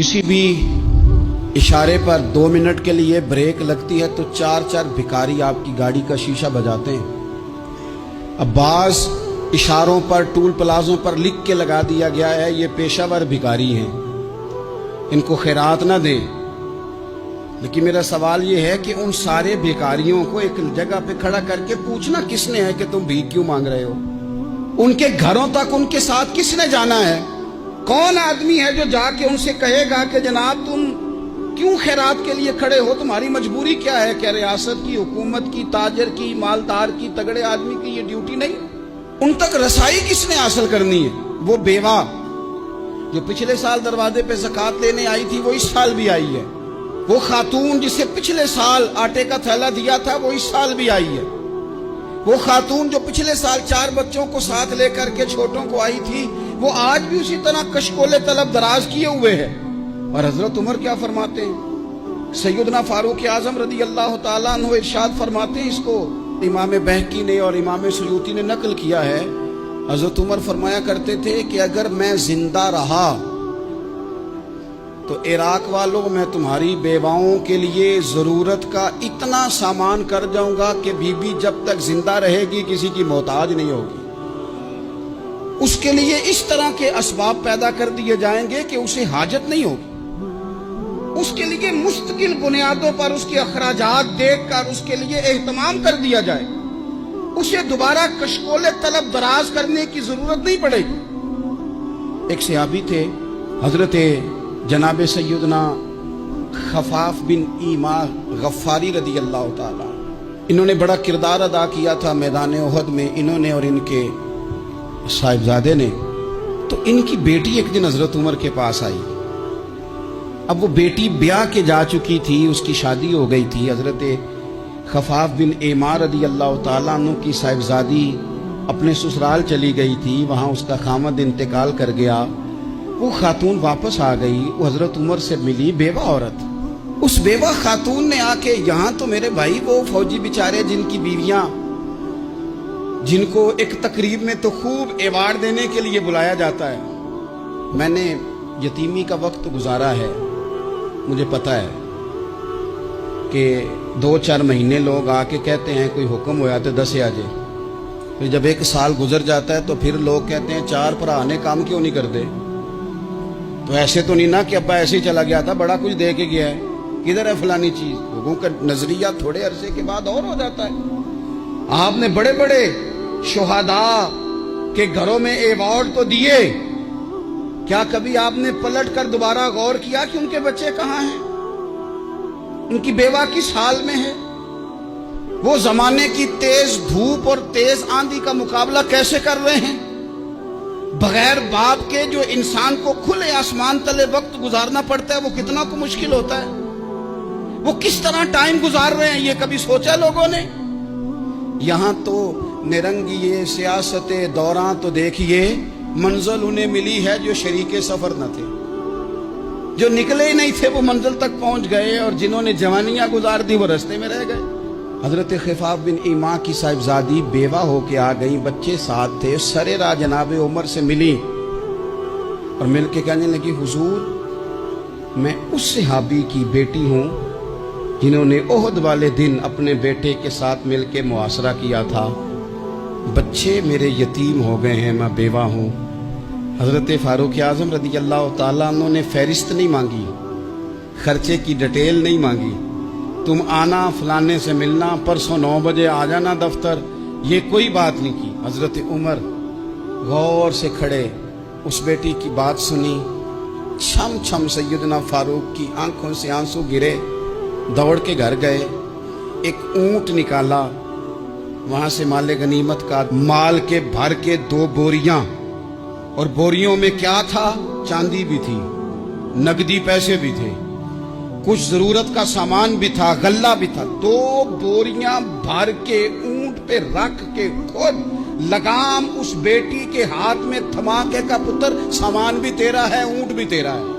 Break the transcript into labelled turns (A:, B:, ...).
A: किसी भी इशारे पर 2 मिनट के लिए ब्रेक लगती है तो 4 भिखारी आपकी गाड़ी का शीशा बजाते हैं। अब बाज इशारों पर टूल प्लाजों पर लिख के लगा दिया गया है ये पेशावर भिखारी हैं, इनको खैरात ना दें। लेकिन मेरा सवाल ये है कि उन सारे भिखारियों को एक जगह पे खड़ा करके पूछना किसने है कि तुम भीख क्यों मांग रहे हो? उनके घरों तक उनके साथ किसने जाना है? कौन आदमी है जो जाके उनसे कहेगा कि जनाब तुम क्यों खैरात के लिए खड़े हो, तुम्हारी मजबूरी क्या है? क्या रियासत की, हुकूमत की, ताजर की, मालदार की, तगड़े आदमी की ये ड्यूटी नहीं? उन तक रसाई किसने हासिल करनी है? वो बेवा जो पिछले साल दरवाजे पे ज़कात लेने आई थी वो इस साल भी आई है। वो खातून जिसे पिछले साल आटे का थैला दिया था वो इस साल भी आई है। वो खातून जो पिछले साल 4 बच्चों को साथ लेकर के छोटों को आई थी वो आज भी उसी तरह कशकोले तलब दराज किए हुए है। और हजरत उमर क्या फरमाते हैं? सैयदना फारूक आजम रदी अल्लाह ताला अन्हु इरशाद फरमाते हैं, इसको इमाम बहकी ने और इमाम सुयूती ने नकल किया है। हजरत उमर फरमाया करते थे कि अगर मैं जिंदा रहा तो इराक वालों मैं तुम्हारी बेवाओं के लिए जरूरत का इतना सामान कर जाऊंगा कि बीबी जब तक जिंदा रहेगी किसी की मोहताज नहीं होगी। उसके लिए इस तरह के असबाब पैदा कर दिए जाएंगे कि उसे हाजत नहीं होगी। उसके लिए मुस्तकिल बुनियादों पर उसके अखराजात देखकर उसके लिए एहतमाम कर दिया जाए। उसे दोबारा कशकोले तलब दराज करने की जरूरत नहीं पड़ेगी। एक सहाबी थे हजरत जनाब सैयदना खफाफ बिन ईमा गफ्फारी रदी अल्लाह ताला। इन्होंने बड़ा किरदार अदा किया था मैदान उहद में, इन्होंने और इनके साहिबजादे ने। तो इनकी बेटी एक दिन हजरत उमर के पास आई। अब वो बेटी ब्याह के जा चुकी थी, उसकी शादी हो गई थी। हजरत खफाफ बिन ईमा रदी अल्लाह ताला अन्हु की साहिबजादी अपने ससुराल चली गई थी, वहां उसका खामद इंतकाल कर गया। वो खातून वापस आ गई, वो हजरत उमर से मिली, बेवा औरत। उस बेवा खातून ने आके यहाँ तो मेरे भाई वो फौजी बेचारे जिनकी बीवियां, जिनको एक तकरीब में तो खूब एवार्ड देने के लिए बुलाया जाता है। मैंने यतीमी का वक्त गुजारा है, मुझे पता है कि 2-4 महीने लोग आके कहते हैं कोई हुक्म होया तो 10 आ जाए। फिर जब 1 साल गुजर जाता है तो फिर लोग कहते हैं 4 भरा ने काम क्यों नहीं करते? तो ऐसे तो नहीं ना कि अब्बा ऐसे ही चला गया था, बड़ा कुछ दे के गया है, किधर है फलानी चीज? लोगों का नजरिया थोड़े अरसे के बाद और हो जाता है। आपने बड़े बड़े शुहदा के घरों में एवार्ड तो दिए, क्या कभी आपने पलट कर दोबारा गौर किया कि उनके बच्चे कहां हैं? उनकी बेवा किस हाल में है? वो जमाने की तेज धूप और तेज आंधी का मुकाबला कैसे कर रहे हैं? बगैर बाप के जो इंसान को खुले आसमान तले वक्त गुजारना पड़ता है वो कितना को मुश्किल होता है। वो किस तरह टाइम गुजार रहे हैं ये कभी सोचा लोगों ने? यहां तो निरंगी ये सियासत दौरान तो देखिए मंजिल उन्हें मिली है जो शरीके सफर न थे, जो निकले ही नहीं थे वो मंजिल तक पहुंच गए, और जिन्होंने जवानियां गुजार दी वो रास्ते में रह गए। हजरत खफाफ बिन ईमा की साहिबजादी बेवा होके आ गई, बच्चे साथ थे, सरेरा जनाब उमर से मिली और मिल के कहने लगी हुजूर मैं उस सहाबी की बेटी हूं जिन्होंने ओहद वाले दिन अपने बेटे के साथ मिल के मुआसरा किया था। बच्चे मेरे यतीम हो गए हैं, मैं बेवा हूं। हजरत फारूक आजम रदी अल्लाह ताला अन्हु ने फहरिस्त नहीं मांगी, खर्चे की डिटेल नहीं मांगी, तुम आना फलाने से मिलना, परसों 9 बजे आ जाना दफ्तर, ये कोई बात नहीं की। हजरत उमर गौर से खड़े उस बेटी की बात सुनी, छम छम सैयदना फारूक की आंखों से आंसू गिरे, दौड़ के घर गए, एक ऊंट निकाला, वहां से माले गनीमत का माल के भर के 2 बोरियां, और बोरियों में क्या था? चांदी भी थी, नगदी पैसे भी थे, कुछ जरूरत का सामान भी था, गल्ला भी था। 2 बोरियां भर के ऊंट पे रख के खुद लगाम उस बेटी के हाथ में थमा के का पुत्र सामान भी तेरा है, ऊंट भी तेरा है।